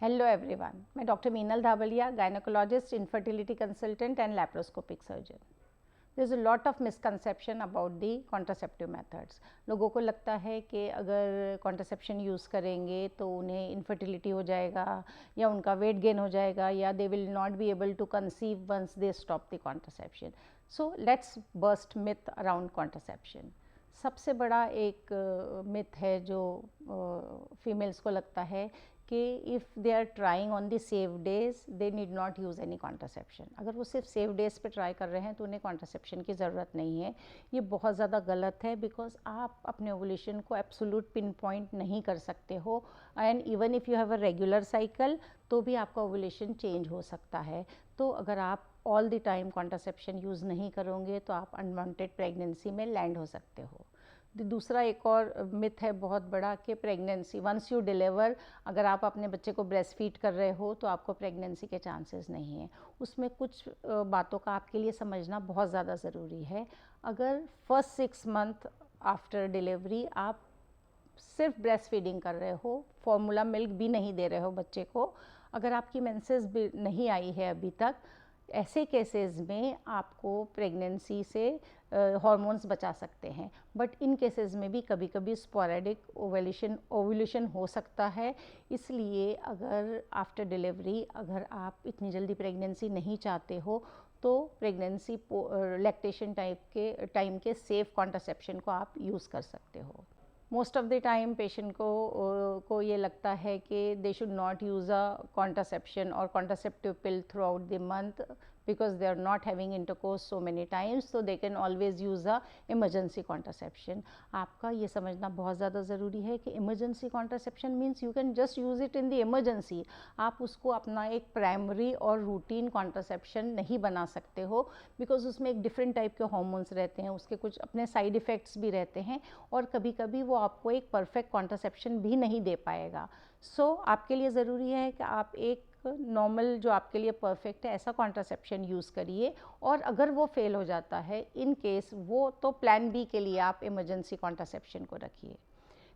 Hello everyone, मैं doctor Meenal Dhabalia, gynaecologist, infertility consultant and laparoscopic surgeon. There is a lot of misconception about the contraceptive methods. लोगों को लगता है कि अगर कॉन्ट्रासेप्शन यूज़ करेंगे तो उन्हें इनफर्टिलिटी हो जाएगा या उनका वेट गेन हो जाएगा या they will not be able to conceive once they stop the contraception. So let's burst myth around contraception. सबसे बड़ा एक मिथ है जो फीमेल्स को लगता है कि if they are trying on the safe days they need not use any contraception. अगर वो सिर्फ सेफ डेज पे ट्राई कर रहे हैं तो उन्हें कॉन्ट्रासेप्शन की ज़रूरत नहीं है। ये बहुत ज़्यादा गलत है, बिकॉज आप अपने ओवुलेशन को एब्सोल्यूट पिन पॉइंट नहीं कर सकते हो, and even if you have a regular cycle तो भी आपका ओवुलेशन चेंज हो सकता है। तो अगर आप all the time contraception use नहीं करोगे तो आप अनवांटेड प्रेगनेंसी में लैंड हो सकते हो। दूसरा एक और मिथ है बहुत बड़ा कि प्रेगनेंसी वंस यू डिलीवर, अगर आप अपने बच्चे को ब्रेस्ट फीड कर रहे हो तो आपको प्रेगनेंसी के चांसेस नहीं हैं। उसमें कुछ बातों का आपके लिए समझना बहुत ज़्यादा ज़रूरी है। अगर फर्स्ट 6 मंथ आफ्टर डिलीवरी आप सिर्फ ब्रेस्ट फीडिंग कर रहे हो, फॉर्मूला मिल्क भी नहीं दे रहे हो बच्चे को, अगर आपकी मेंसेस भी नहीं आई है अभी तक, ऐसे केसेस में आपको प्रेगनेंसी से हार्मोन्स बचा सकते हैं। बट इन केसेस में भी कभी कभी स्पोरेडिक ओवुलेशन हो सकता है। इसलिए अगर आफ्टर डिलीवरी अगर आप इतनी जल्दी प्रेगनेंसी नहीं चाहते हो तो प्रेगनेंसी लैक्टेशन टाइम के सेफ कॉन्ट्रासेप्शन को आप यूज़ कर सकते हो। Most of the time patient को ये लगता है कि they should not use a contraception और contraceptive pill throughout the month because they are not having intercourse so many times, so they can always use a emergency contraception. आपका ये समझना बहुत ज़्यादा ज़रूरी है कि emergency contraception means you can just use it in the emergency. आप उसको अपना एक प्राइमरी और रूटीन कॉन्ट्रासेप्शन नहीं बना सकते हो, बिकॉज उसमें एक डिफरेंट टाइप के हॉर्मोन्स रहते हैं, उसके कुछ अपने साइड इफ़ेक्ट्स भी रहते हैं और कभी कभी वो आपको एक परफेक्ट कॉन्ट्रासेप्शन भी नहीं दे पाएगा। सो आपके लिए ज़रूरी है कि आप एक नॉर्मल जो आपके लिए परफेक्ट है ऐसा कॉन्ट्रासेप्शन यूज़ करिए, और अगर वो फेल हो जाता है इन केस वो तो प्लान बी के लिए आप इमरजेंसी कॉन्ट्रासेप्शन को रखिए।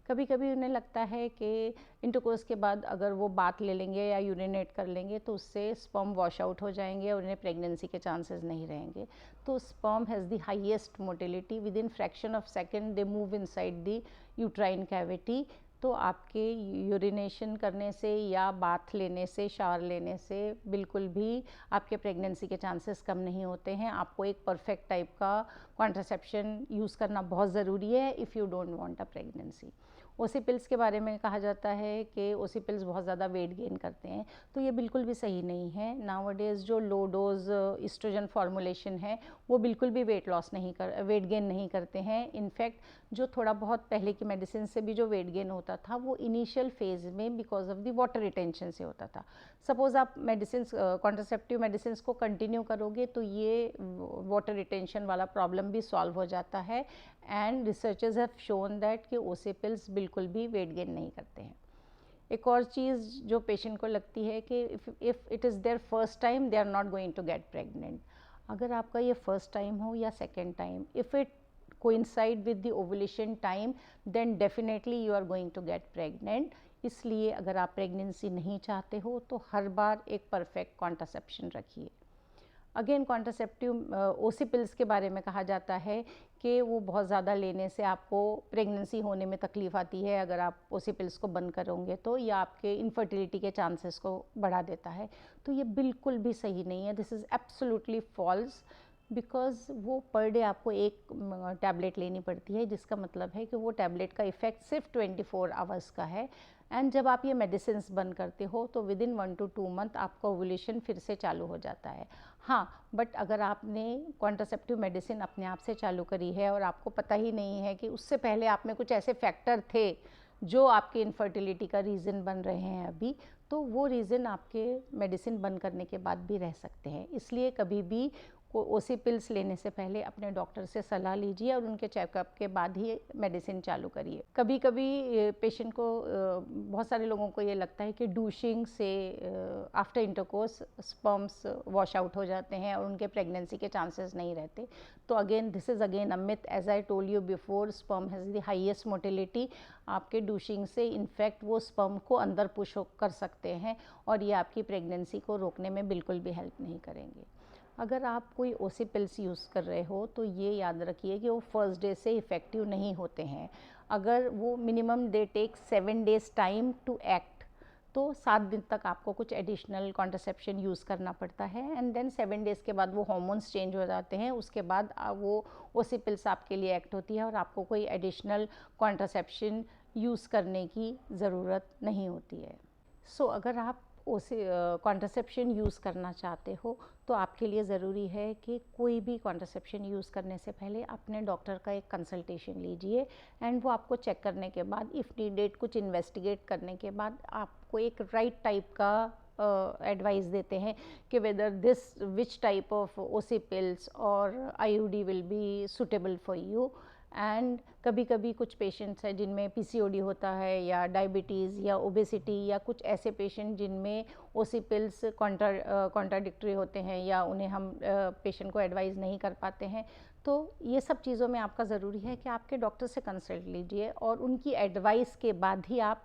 कभी कभी उन्हें लगता है कि इंटरकोर्स के बाद अगर वो बात ले लेंगे या यूरिनेट कर लेंगे तो उससे स्पर्म वॉश आउट हो जाएंगे और उन्हें प्रेगनेंसी के चांसेस नहीं रहेंगे। तो sperm has the highest motility, with in fraction of second they move inside the uterine cavity. तो आपके यूरिनेशन करने से या बाथ लेने से, शावर लेने से बिल्कुल भी आपके प्रेगनेंसी के चांसेस कम नहीं होते हैं। आपको एक परफेक्ट टाइप का कॉन्ट्रासेप्शन यूज़ करना बहुत ज़रूरी है if you don't want a pregnancy. OC pills के बारे में कहा जाता है कि ओसी पिल्स बहुत ज़्यादा वेट गेन करते हैं, तो ये बिल्कुल भी सही नहीं है। नाउअडेज़ जो लो डोज इस्ट्रोजन फॉर्मुलेशन है वो बिल्कुल भी वेट गेन नहीं करते हैं। इनफैक्ट जो थोड़ा बहुत पहले की मेडिसिन से भी जो वेट गेन होता था वो इनिशियल फेज़ में because of the water retention से होता था। सपोज़ आप मेडिसिन कॉन्ट्रासेप्टिव मेडिसिन को कंटिन्यू करोगे तो ये वाटर रिटेंशन वाला प्रॉब्लम भी सॉल्व हो जाता है, and researchers have shown that कि ओसी पिल्स बिल्कुल भी वेट गेन नहीं करते हैं। एक और चीज़ जो पेशेंट को लगती है कि if it is their first time they are not going to get pregnant. अगर आपका ये फर्स्ट टाइम हो या second time, if it coincide with the ovulation time then definitely you are going to get pregnant. इसलिए अगर आप pregnancy नहीं चाहते हो तो हर बार एक परफेक्ट कॉन्ट्रासेप्शन रखिए। अगेन कॉन्ट्रासेप्टिव ओसी पिल्स के बारे में कहा जाता है कि वो बहुत ज़्यादा लेने से आपको प्रेगनेंसी होने में तकलीफ़ आती है अगर आप ओसी पिल्स को बंद करोगे तो, या आपके इनफर्टिलिटी के चांसेस को बढ़ा देता है। तो ये बिल्कुल भी सही नहीं है, this is absolutely false, because वो पर डे आपको एक टैबलेट लेनी पड़ती है, जिसका मतलब है कि वो टैबलेट का इफ़ेक्ट सिर्फ 24 आवर्स का है। एंड जब आप ये मेडिसिन बंद करते हो तो विद इन 1 to 2 मंथ आपका ओवुलेशन फिर से चालू हो जाता है। हाँ, बट अगर आपने कॉन्ट्रासेप्टिव मेडिसिन अपने आप से चालू करी है और आपको पता ही नहीं है कि उससे पहले आप में कुछ ऐसे फैक्टर थे जो आपके इनफर्टिलिटी का रीज़न बन रहे हैं अभी, तो वो रीज़न आपके मेडिसिन बंद करने के बाद भी रह सकते हैं। इसलिए कभी भी ओसी पिल्स लेने से पहले अपने डॉक्टर से सलाह लीजिए और उनके चेकअप के बाद ही मेडिसिन चालू करिए। कभी कभी पेशेंट को, बहुत सारे लोगों को ये लगता है कि डूशिंग से after intercourse sperms wash out हो जाते हैं और उनके प्रेगनेंसी के चांसेस नहीं रहते। तो again this is again a myth. As I told you before, sperm has the highest motility. आपके डूशिंग से इनफैक्ट वो स्पर्म को अंदर पुश कर सकते हैं और ये आपकी प्रेगनेंसी को रोकने में बिल्कुल भी हेल्प नहीं करेंगे। अगर आप कोई ओसी पिल्स यूज़ कर रहे हो तो ये याद रखिए कि वो फर्स्ट डे से इफ़ेक्टिव नहीं होते हैं। अगर वो minimum they take 7 days time to act, तो 7 दिन तक आपको कुछ एडिशनल कॉन्ट्रासेप्शन यूज़ करना पड़ता है एंड देन 7 डेज़ के बाद वो हार्मोन्स चेंज हो जाते हैं। उसके बाद वो ओसी पिल्स आपके लिए एक्ट होती है और आपको कोई एडिशनल कॉन्ट्रासेप्शन यूज़ करने की ज़रूरत नहीं होती है। सो अगर आप कॉन्ट्रासेप्शन यूज़ करना चाहते हो तो आपके लिए ज़रूरी है कि कोई भी कॉन्ट्रासेप्शन यूज़ करने से पहले अपने डॉक्टर का एक कंसल्टेशन लीजिए एंड वो आपको चेक करने के बाद इफ़ नीडेड कुछ इन्वेस्टिगेट करने के बाद आपको एक राइट टाइप का एडवाइस देते हैं कि whether this which type of OC pills और IUD will be suitable for you. And कभी कभी कुछ पेशेंट्स हैं जिनमें पीसीओडी होता है या डायबिटीज़ या ओबेसिटी या कुछ ऐसे पेशेंट जिनमें ओसी पिल्स कॉन्ट्राडिक्टरी होते हैं या उन्हें हम पेशेंट को एडवाइस नहीं कर पाते हैं। तो ये सब चीज़ों में आपका ज़रूरी है कि आपके डॉक्टर से कंसल्ट लीजिए और उनकी एडवाइस के बाद ही आप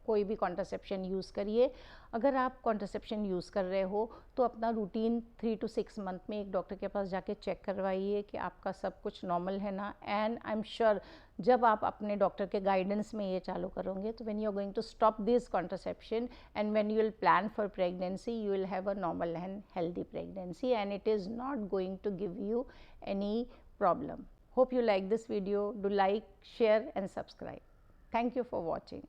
कोई भी कॉन्ट्रासेप्शन यूज़ करिए। अगर आप कॉन्ट्रासेप्शन यूज़ कर रहे हो तो अपना रूटीन 3 to 6 मंथ में एक डॉक्टर के पास जाके चेक करवाइए कि आपका सब कुछ नॉर्मल है ना। एंड आई एम श्योर जब आप अपने डॉक्टर के गाइडेंस में ये चालू करोगे तो when you are going to stop this contraception and when you will plan for pregnancy, you will have a normal and healthy pregnancy and it is not going to give you any problem. Hope you like this video. Do like, share and subscribe. Thank you for watching.